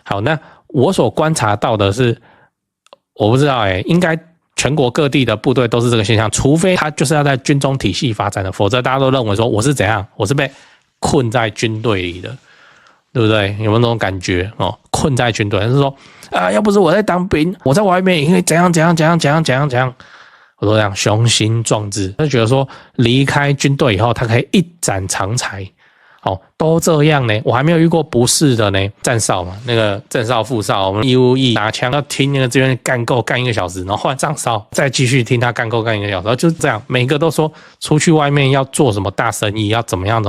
好，那我所观察到的是，我不知道应该全国各地的部队都是这个现象，除非他就是要在军中体系发展的，否则大家都认为说我是怎样，我是被困在军队里的，对不对？有没有那种感觉哦？困在军队，是说啊，要不是我在当兵，我在外面因为怎样，我都这样雄心壮志，就觉得说离开军队以后，他可以一展长才。哦，都这样呢，我还没有遇过不是的呢。站哨嘛，那个正哨、副哨，我们义务役拿枪要听那个这边干够干1个小时，然后换上哨，再继续听他干够干1个小时，然后就是这样，每个都说出去外面要做什么大生意，要怎么样。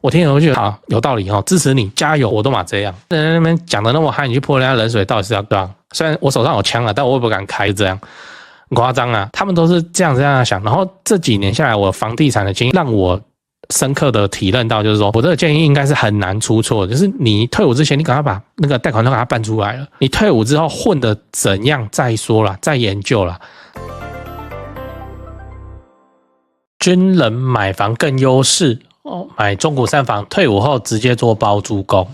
我听了我就觉得好有道理哦，支持你，加油，我都嘛这样。人家那边讲的那么嗨，你去泼人家冷水，到底是要对吧？虽然我手上有枪啊，但我也不敢开，这样很夸张啊。他们都是这样想，然后这几年下来，我房地产的经验让我深刻的体认到，就是说我这个建议应该是很难出错，就是你退伍之前，你赶快把那个贷款都给它办出来了，你退伍之后混得怎样再说啦，再研究啦。军人买房更优势哦，买中古3房，退伍后直接做包租公。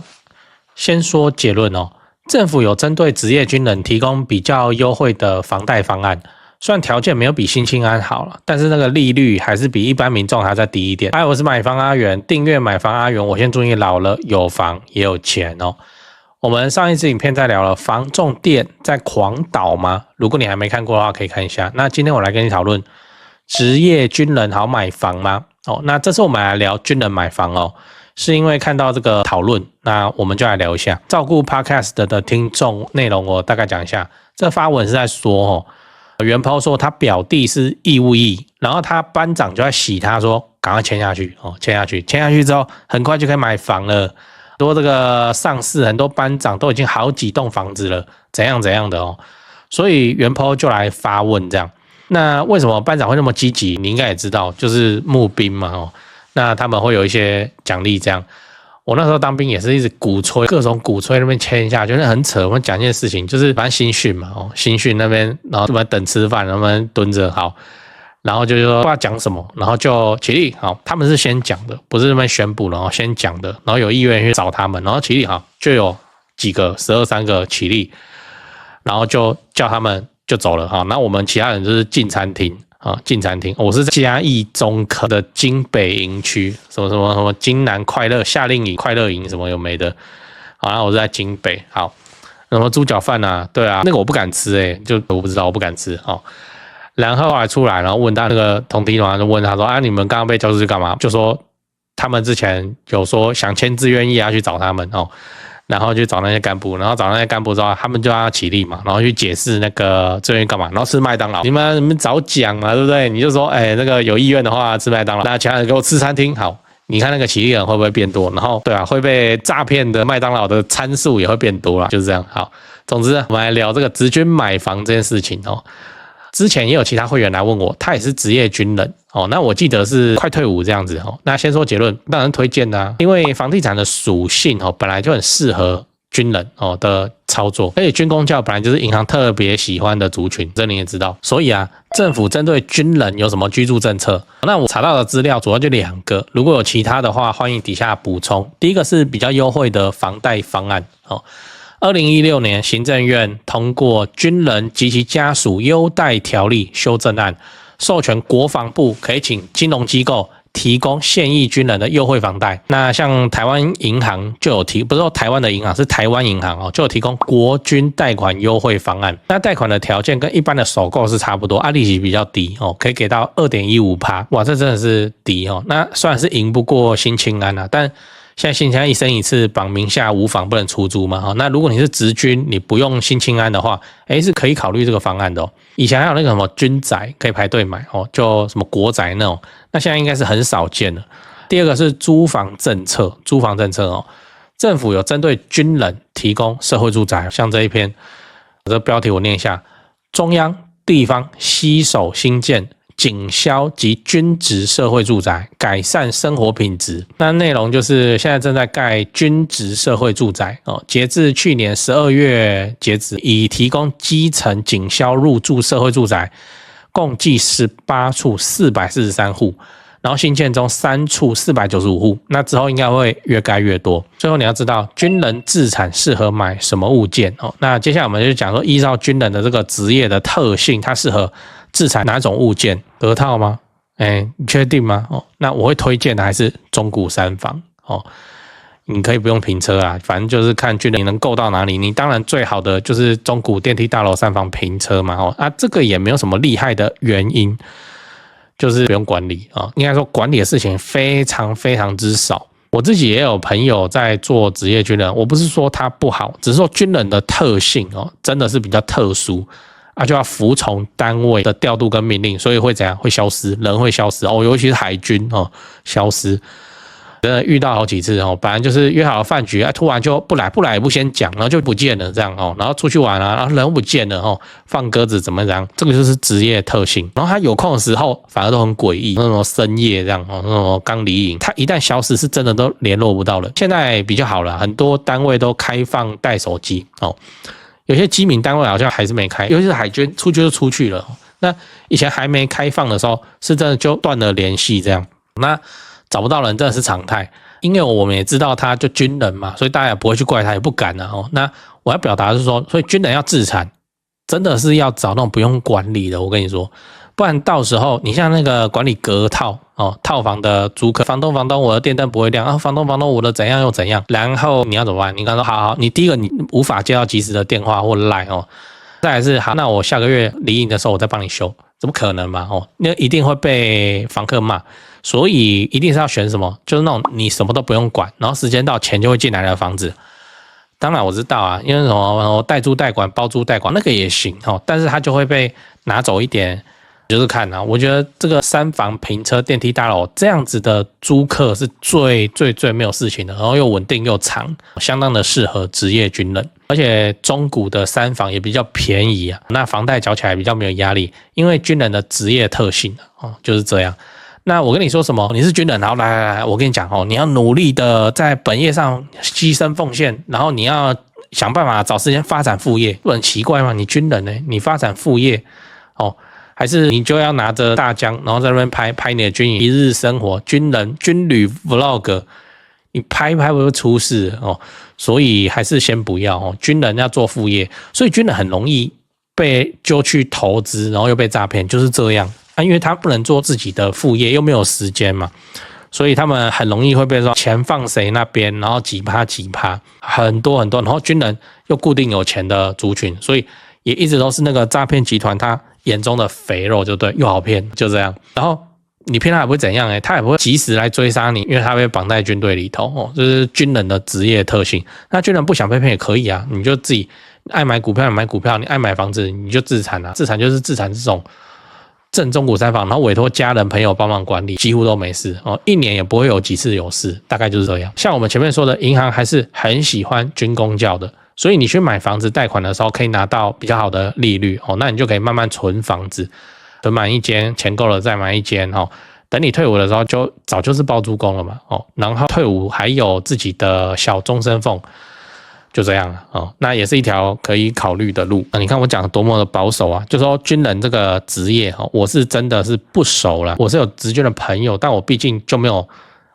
先说结论哦，政府有针对职业军人提供比较优惠的房贷方案。虽然条件没有比新青安好了，但是那个利率还是比一般民众还再低一点。我是买房阿元，订阅买房阿元，我先祝你老了有房也有钱哦。我们上一支影片在聊了房仲店在狂倒吗？如果你还没看过的话，可以看一下。那今天我来跟你讨论职业军人好买房吗？哦，那这次我们来聊军人买房哦，是因为看到这个讨论，那我们就来聊一下。照顾 Podcast 的听众内容，我大概讲一下。这发文是在说哦。原 po 说他表弟是义务役，然后他班长就在洗他说赶快签下去哦，签下去之后很快就可以买房了。很多这个上市很多班长都已经好几栋房子了，怎样的哦。所以原 po 就来发问这样。那为什么班长会那么积极？你应该也知道，就是募兵嘛哦。那他们会有一些奖励这样。我那时候当兵也是一直鼓吹，各种鼓吹那边签一下，就是很扯。我们讲一件事情，就是反正新训嘛，新训那边，然后我们等吃饭，然后我们蹲着好，然后就说不知道讲什么，然后就起立好，他们是先讲的，不是那边宣布，然后先讲的，然后有意愿去找他们，然后起立好，就有几个12、13个起立，然后就叫他们就走了哈。那我们其他人就是进餐厅。进餐厅，我是在嘉义中科的金北营区，什么金南快乐夏令营、快乐营什么有没的，好，然后我是在金北，好，什么猪脚饭啊，对啊，那个我不敢吃就我不知道，我不敢吃哦。然后后来出来，然后问他那个同梯嘛，就问他说啊，你们刚刚被叫出去干嘛？就说他们之前有说想签志愿役要去找他们哦。然后去找那些干部，然后找那些干部之后，他们就要起立嘛，然后去解释那个志愿干嘛，然后吃麦当劳。你们早讲嘛，对不对？你就说，那个有意愿的话吃麦当劳，那其他人给我吃餐厅。好，你看那个起立人会不会变多？然后对啊，会被诈骗的麦当劳的参数也会变多啦，就是这样。好，总之我们来聊这个职军买房这件事情哦。之前也有其他会员来问我，他也是职业军人哦，那我记得是快退伍这样子哦。那先说结论，当然推荐啊，因为房地产的属性哦，本来就很适合军人哦的操作，而且军公教本来就是银行特别喜欢的族群，这你也知道。所以啊，政府针对军人有什么居住政策？那我查到的资料主要就2个，如果有其他的话，欢迎底下补充。第一个是比较优惠的房贷方案哦。2016年行政院通过《军人及其家属优待条例》修正案，授权国防部可以请金融机构提供现役军人的优惠房贷。那像台湾银行就有不是说台湾的银行，是台湾银行就有提供国军贷款优惠方案。那贷款的条件跟一般的首购是差不多，利息比较低可以给到 2.15%。哇，这真的是低那虽然是赢不过新青安但现在新青安一生一次绑名下无房不能出租嘛那如果你是职军，你不用新青安的话，是可以考虑这个方案的以前还有那个什么军宅可以排队买就什么国宅那种，那现在应该是很少见了。第二个是租房政策政府有针对军人提供社会住宅，像这一篇这个标题我念一下，中央地方携手兴建警消及军职社会住宅，改善生活品质。那内容就是现在正在盖军职社会住宅截至去年12月截止，已提供基层警消入住社会住宅，共计18处443户。然后新建中3处495户，那之后应该会越盖越多。最后你要知道军人自产适合买什么物件哦。那接下来我们就讲说，依照军人的这个职业的特性，他适合自产哪种物件？隔套吗？你确定吗？哦，那我会推荐的还是中古三房哦。你可以不用评车啊，反正就是看军人你能够到哪里。你当然最好的就是中古电梯大楼3房评车嘛哦。这个也没有什么厉害的原因。就是不用管理啊，应该说管理的事情非常非常之少。我自己也有朋友在做职业军人，我不是说他不好，只是说军人的特性哦，真的是比较特殊就要服从单位的调度跟命令，所以会怎样？会消失，人会消失哦，尤其是海军哦，消失。真的遇到好几次哦，本来就是约好了饭局突然就不来也不先讲，然后就不见了这样哦，然后出去玩然后人不见了哦，放鸽子怎么样？这个就是职业特性。然后他有空的时候反而都很诡异，那种深夜这样哦，那种刚离营，他一旦消失是真的都联络不到了。现在比较好了，很多单位都开放带手机哦，有些机敏单位好像还是没开，尤其是海军出去就出去了。那以前还没开放的时候，是真的就断了联系这样。那找不到人真的是常态，因为我们也知道他就军人嘛，所以大家也不会去怪他，也不敢哦。那我要表达的是说，所以军人要自产，真的是要找那种不用管理的，我跟你说，不然到时候你像那个管理隔套哦，套房的租客，房东我的电灯不会亮房东我的怎样又怎样，然后你要怎么办？你刚说好，你第一个你无法接到及时的电话或 LINE 哦，再来是好，那我下个月离营的时候我再帮你修，怎么可能嘛哦，那一定会被房客骂。所以一定是要选什么，就是那种你什么都不用管，然后时间到钱就会进来的房子。当然我知道啊，因为什么代租代管、包租代管那个也行哦，但是它就会被拿走一点。就是看我觉得这个3房平车电梯大楼这样子的租客是最没有事情的，然后又稳定又长，相当的适合职业军人。而且中古的3房也比较便宜那房贷缴起来比较没有压力，因为军人的职业特性就是这样。那我跟你说什么？你是军人，然后来，我跟你讲你要努力的在本业上牺牲奉献，然后你要想办法找时间发展副业，不很奇怪吗？你军人呢，你发展副业还是你就要拿着大疆，然后在那边拍你的军营一日生活，军旅 vlog， 你拍会不会出事所以还是先不要军人要做副业，所以军人很容易被揪去投资，然后又被诈骗，就是这样。因为他不能做自己的副业，又没有时间嘛，所以他们很容易会被说钱放谁那边，然后几趴很多，然后军人又固定有钱的族群，所以也一直都是那个诈骗集团他眼中的肥肉，就对，又好骗，就这样。然后你骗他也不会怎样他也不会及时来追杀你，因为他被绑在军队里头这是军人的职业特性。那军人不想被骗也可以啊，你就自己爱买股票你买股票，你爱买房子你就自产自产就是自产这种正中古3房，然后委托家人朋友帮忙管理，几乎都没事1年也不会有几次有事，大概就是这样。像我们前面说的，银行还是很喜欢军公教的，所以你去买房子贷款的时候可以拿到比较好的利率那你就可以慢慢存房子，存满一间，钱够了再买一间等你退伍的时候就早就是包租公了嘛然后退伍还有自己的小终身俸。就这样那也是一条可以考虑的路你看我讲的多么的保守就说军人这个职业我是真的是不熟了，我是有职军的朋友，但我毕竟就没有，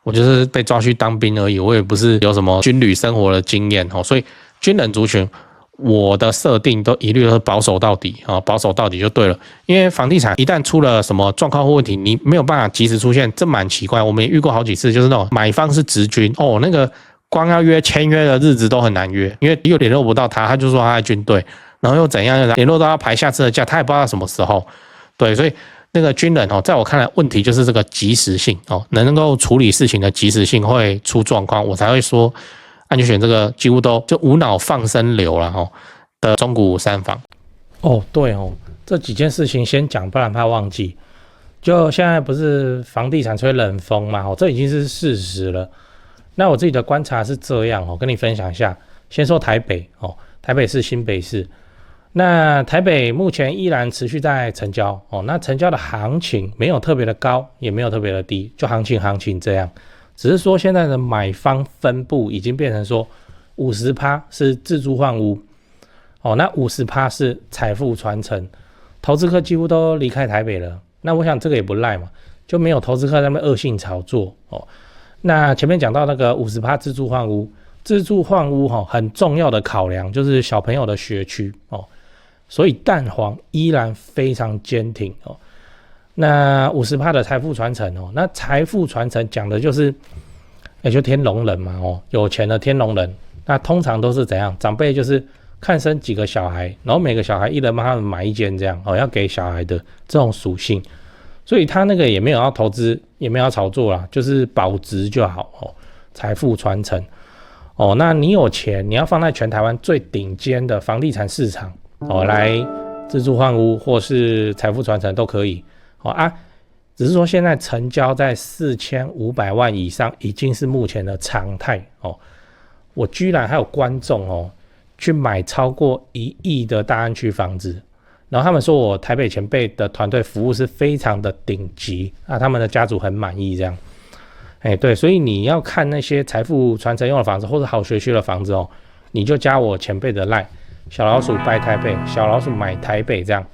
我就是被抓去当兵而已，我也不是有什么军旅生活的经验所以军人族群我的设定都一律都是保守到底保守到底就对了。因为房地产一旦出了什么状况或问题，你没有办法及时出现，这蛮奇怪。我们也遇过好几次，就是那种买方是职军那个光要签约的日子都很难约，因为又联络不到他就说他在军队，然后又怎样联络到要排下次的假，他也不知道什么时候。对，所以那个军人在我看来问题就是这个及时性能够处理事情的及时性会出状况，我才会说就选这个几乎都就无脑放生流了的中古3房。对这几件事情先讲，不然怕忘记。就现在不是房地产吹冷风嘛这已经是事实了。那我自己的观察是这样跟你分享一下。先说台北台北市、新北市。那台北目前依然持续在成交那成交的行情没有特别的高，也没有特别的低，就行情这样。只是说现在的买方分布已经变成说 50% 是自住换屋那 50% 是财富传承，投资客几乎都离开台北了。那我想这个也不赖嘛，就没有投资客在那边恶性炒作哦。那前面讲到那个50%自住换屋，自住换屋很重要的考量就是小朋友的学区哦，所以蛋黄依然非常坚挺哦。那50%的财富传承哦，那财富传承讲的就是就天龙人嘛哦，有钱的天龙人，那通常都是怎样？长辈就是看生几个小孩，然后每个小孩一人帮他们买一间这样哦，要给小孩的这种属性，所以他那个也没有要投资，也没有要炒作啦，就是保值就好哦。财富传承哦，那你有钱，你要放在全台湾最顶尖的房地产市场哦，来自住换屋或是财富传承都可以哦啊。只是说现在成交在4500万以上，已经是目前的常态哦。我居然还有观众哦，去买超过1亿的大安区房子，然后他们说我台北前辈的团队服务是非常的顶级啊，他们的家族很满意这样。对，所以你要看那些财富传承用的房子或者好学区的房子哦，你就加我前辈的 LINE 小老鼠拜台北，小老鼠买台北这样，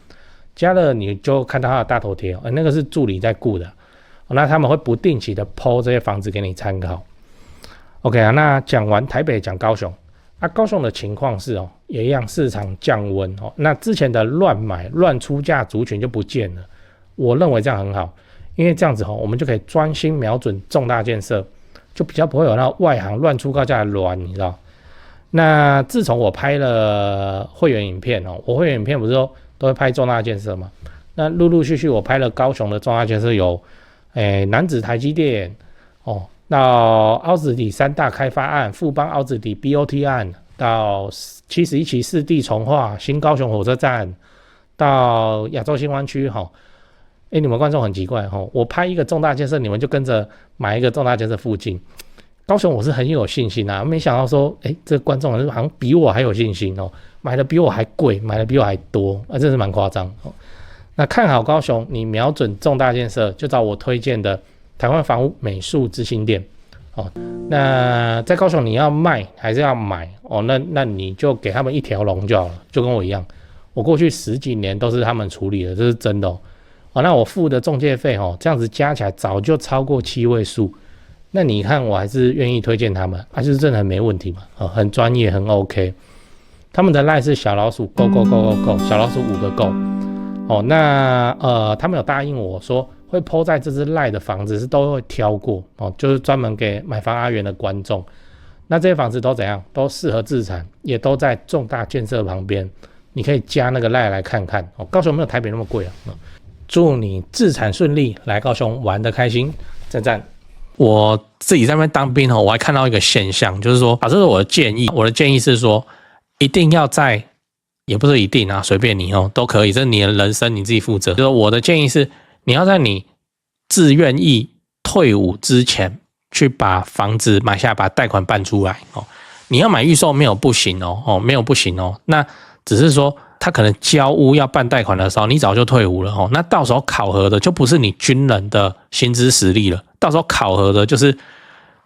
加了你就看到他的大头贴那个是助理在顾的那他们会不定期的 po 这些房子给你参考。OK 啊，那讲完台北讲高雄高雄的情况是也一样市场降温那之前的乱买乱出价族群就不见了，我认为这样很好，因为这样子我们就可以专心瞄准重大建设，就比较不会有那外行乱出高价的乱，你知道。那自从我拍了会员影片我会员影片不是都会拍重大建设嘛，那陆陆续续我拍了高雄的重大建设有楠梓台积电到凹子底3大开发案，富邦凹子底 BOT 案，到71期4地重划，新高雄火车站，到亚洲新湾区你们观众很奇怪我拍一个重大建设，你们就跟着买一个重大建设附近。高雄我是很有信心没想到说这个观众好像比我还有信心买的比我还贵，买的比我还多真是蛮夸张那看好高雄，你瞄准重大建设，就找我推荐的台湾房屋美术之星店那在高雄你要卖还是要买那你就给他们一条龙就好了，就跟我一样，我过去10几年都是他们处理的，这是真的那我付的中介费这样子加起来早就超过7位数，那你看我还是愿意推荐他们就是真的很没问题嘛很专业很 OK。 他们的 LINE 是小老鼠 go go go go go 小老鼠5个 go那他们有答应我说会 po 在这支 LINE 的房子是都会挑过就是专门给买房阿元的观众，那这些房子都怎样，都适合自产，也都在重大建设旁边，你可以加那个 LINE 来看看高雄没有台北那么贵祝你自产顺利，来高雄玩得开心，赞赞。我自己在那边当兵我还看到一个现象，就是说这是我的建议，我的建议是说一定要在，也不是一定随便你都可以，这是你的人生你自己负责。就是我的建议是，你要在你自愿意退伍之前去把房子买下来，把贷款办出来你要买预售没有不行没有不行那只是说他可能交屋要办贷款的时候，你早就退伍了那到时候考核的就不是你军人的薪资实力了，到时候考核的就是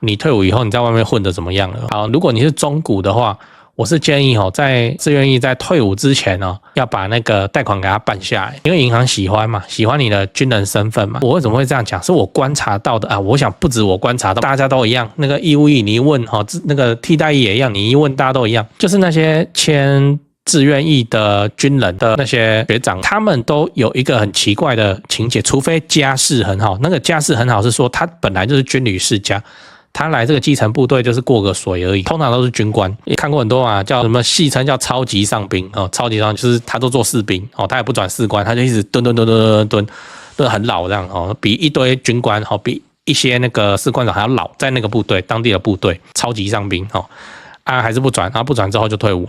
你退伍以后你在外面混得怎么样了。好，如果你是中古的话，我是建议在自愿意在退伍之前要把那个贷款给他办下来，因为银行喜欢嘛，喜欢你的军人身份嘛。我为什么会这样讲？是我观察到的我想不止我观察到，大家都一样。那个义务役你一问那个替代役也一样，你一问大家都一样，就是那些签自愿役的军人的那些学长，他们都有一个很奇怪的情节，除非家世很好，那个家世很好是说他本来就是军旅世家，他来这个基层部队就是过个水而已，通常都是军官。也看过很多叫什么戏称叫超级上兵超级上就是他都做士兵他也不转士官，他就一直蹲很老这样比一堆军官比一些那个士官长还要老，在那个部队当地的部队超级上兵还是不转，然后不转之后就退伍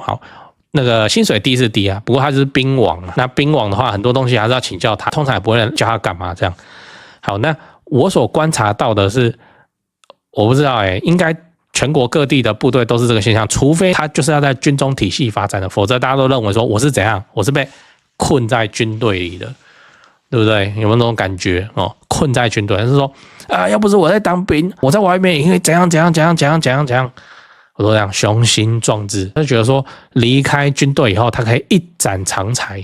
那个薪水低是低不过他就是兵王那兵王的话很多东西还是要请教他，通常也不会叫他干嘛这样。好，那我所观察到的是，我不知道应该全国各地的部队都是这个现象，除非他就是要在军中体系发展的，否则大家都认为说我是怎样，我是被困在军队里的，对不对？有没有那种感觉困在军队，是说要不是我在当兵，我在外面因为怎样，我都这样雄心壮志，就觉得说离开军队以后，他可以一展长才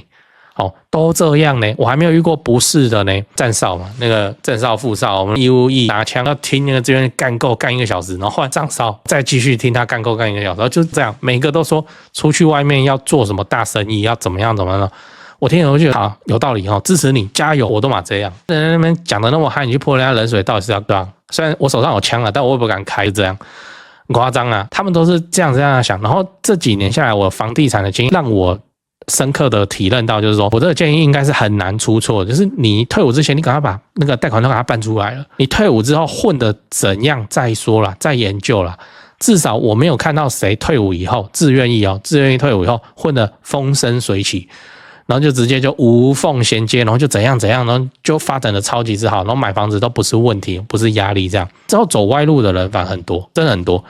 都这样呢，我还没有遇过不是的呢。站哨嘛，那个正哨副哨，我们义务役拿枪要听那个这边干够干1个小时，然后换上哨再继续听他干够干1个小时，然后就是这样，每个都说出去外面要做什么大生意，要怎么样怎么样。我听了我就觉得好有道理支持你加油，我都嘛这样。人家那边讲的那么嗨，你去泼人家冷水，到底是要对吧？虽然我手上有枪了，但我也不敢开，就这样。很夸张啊，他们都是这样想。然后这几年下来，我房地产的经验让我深刻的体认到，就是说我这个建议应该是很难出错，就是你退伍之前，你赶快把那个贷款都给它办出来了。你退伍之后混的怎样再说啦，再研究啦。至少我没有看到谁退伍以后自愿意退伍以后混得风生水起，然后就直接就无缝衔接，然后就怎样，然后就发展的超级之好，然后买房子都不是问题，不是压力这样。之后走歪路的人反而很多，真的很多。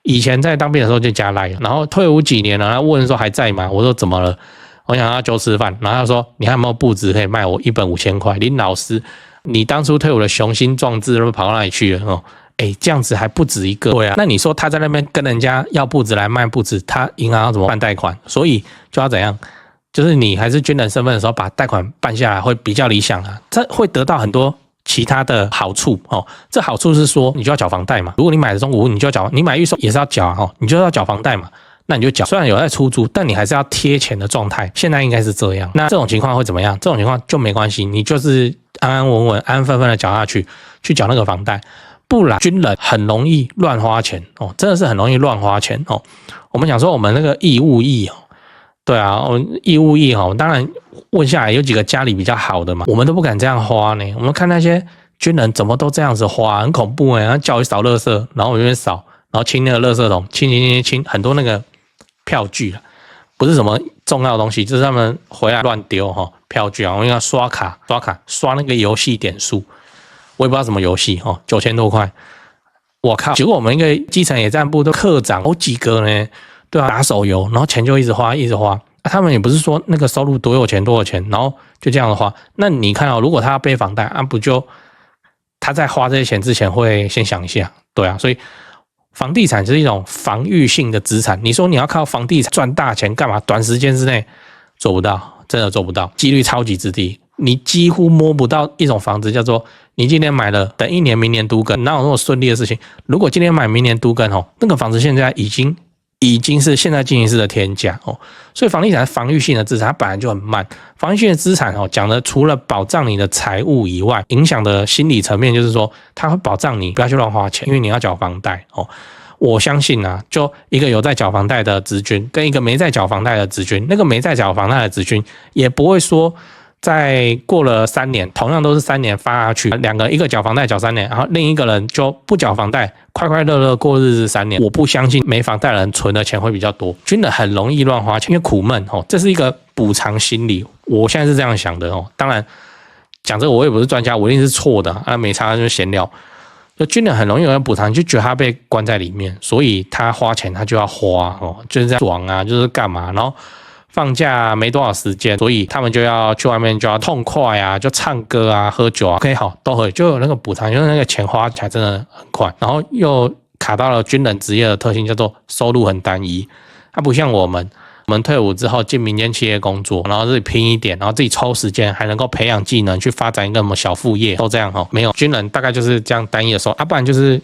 以前在当兵的时候就加赖，然后退伍几年了，他问说还在吗？我说怎么了？我想要揪吃饭，然后他说你还有没有布置可以卖我1本5000块？林老师，你当初退伍的雄心壮志都跑到哪里去了？这样子还不止一个。对啊，那你说他在那边跟人家要布置来卖布置，他银行要怎么办贷款？所以就要怎样？就是你还是军人身份的时候，把贷款办下来会比较理想啊，这会得到很多其他的好处这好处是说，你就要缴房贷嘛。如果你买的中古屋，你就要缴，你买预售也是要缴你就要缴房贷嘛。那你就缴，虽然有在出租，但你还是要贴钱的状态。现在应该是这样。那这种情况会怎么样？这种情况就没关系，你就是安安稳稳、安安分分的缴下去，去缴那个房贷。不然军人很容易乱花钱真的是很容易乱花钱我们讲说我们那个义务役对啊，义务役当然问下来有几个家里比较好的嘛，我们都不敢这样花呢。我们看那些军人怎么都这样子花，很恐怖他叫你扫垃圾，然后我就扫，然后清那个垃圾桶，清很多那个票据不是什么重要的东西，就是他们回来乱丢票据我应该刷卡刷那个游戏点数，我也不知道什么游戏9000多块，我靠！结果我们一个基层野战部都课长好几个呢，对啊，打手游，然后钱就一直花他们也不是说那个收入多有钱，然后就这样的花。那你看如果他要背房贷不就他在花这些钱之前会先想一下，对啊，所以房地产是一种防御性的资产。你说你要靠房地产赚大钱干嘛？短时间之内做不到，真的做不到，几率超级之低。你几乎摸不到一种房子叫做你今天买了，等1年明年都更，哪有那么顺利的事情？如果今天买明年都更那个房子现在已经是现在进行式的天价所以房地产是防御性的资产，它本来就很慢。防御性的资产讲的除了保障你的财务以外，影响的心理层面就是说，它会保障你不要去乱花钱，因为你要缴房贷我相信就一个有在缴房贷的职军跟一个没在缴房贷的职军，那个没在缴房贷的职军也不会说在过了3年，同样都是3年发下去，两个一个缴房贷缴3年，然后另一个人就不缴房贷，快快乐乐过日子3年。我不相信没房贷的人存的钱会比较多，军人很容易乱花钱，因为苦闷这是一个补偿心理。我现在是这样想的当然讲这个我也不是专家，我一定是错的没差就是闲聊。就军人很容易有人补偿，就觉得他被关在里面，所以他花钱他就要花就是这样爽就是干嘛，然后放假没多少时间，所以他们就要去外面就要痛快就唱歌喝酒OK 好都可以，就有那个补偿，就是那个钱花起来真的很快，然后又卡到了军人职业的特性，叫做收入很单一。它不像我们退伍之后进民间企业工作，然后自己拼一点，然后自己抽时间还能够培养技能去发展一个什么小副业，都这样没有军人大概就是这样单一的收入不然就是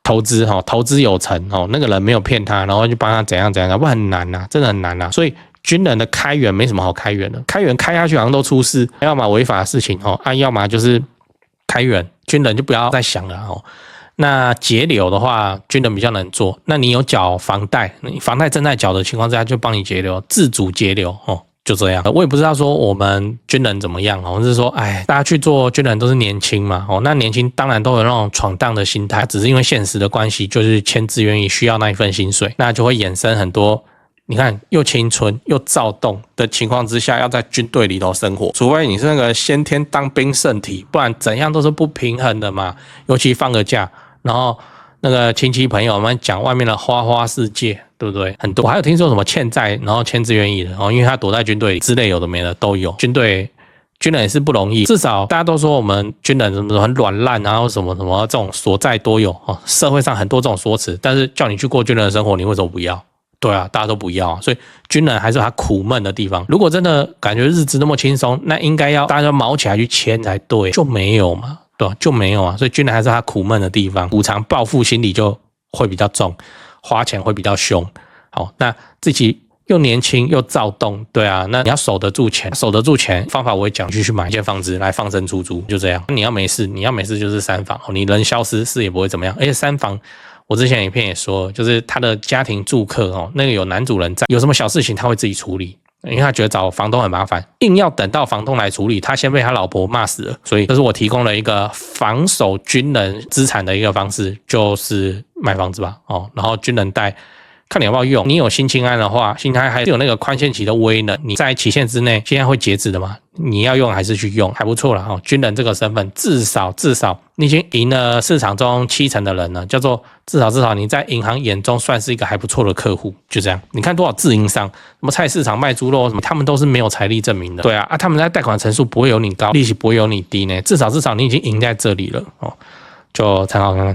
投资投资有成那个人没有骗他，然后就帮他怎样，不然很难真的很难所以军人的开源没什么好开源的，开源开下去好像都出事，要么违法的事情要么就是开源，军人就不要再想了那节流的话，军人比较能做。那你有缴房贷，你房贷正在缴的情况之下，就帮你节流，自主节流就这样。我也不知道说我们军人怎么样就是说，大家去做军人都是年轻嘛那年轻当然都有那种闯荡的心态，只是因为现实的关系，就是签字愿意需要那一份薪水，那就会衍生很多。你看，又青春又躁动的情况之下，要在军队里头生活，除非你是那个先天当兵圣体，不然怎样都是不平衡的嘛。尤其放个假，然后那个亲戚朋友们讲外面的花花世界，对不对？很多，我还有听说什么欠债，然后签字愿意的因为他躲在军队里之类，有的没的都有。军人也是不容易，至少大家都说我们军人什么很软烂，然后什么这种所在多有社会上很多这种说辞，但是叫你去过军人的生活，你为什么不要？对啊，大家都不要啊，所以军人还是有他苦闷的地方。如果真的感觉日子那么轻松，那应该要大家都毛起来去签才对，就没有嘛，对吧？就没有啊，所以军人还是他苦闷的地方，补偿报复心理就会比较重，花钱会比较凶。好，那自己又年轻又躁动，对啊，那你要守得住钱，守得住钱，方法我会讲，继续买一间房子来放生出租，就这样。你要没事就是三房，你人消失事也不会怎么样，而且三房。我之前影片也说，就是他的家庭住客那个有男主人在，有什么小事情他会自己处理，因为他觉得找房东很麻烦，硬要等到房东来处理，他先被他老婆骂死了。所以这是我提供了一个防守军人资产的一个方式，就是买房子吧，然后军人贷。看你要不要用，你有新青安的话，新青安还是有那个宽限期的威能，你在期限之内，现在会截止的嘛？你要用还是去用，还不错啦。军人这个身份，至少你已经赢了市场中70%的人了，叫做至少你在银行眼中算是一个还不错的客户，就这样。你看多少自营商，什么菜市场卖猪肉什么，他们都是没有财力证明的，对啊，他们在贷款成数不会有你高，利息不会有你低呢，至少你已经赢在这里了就参考看看。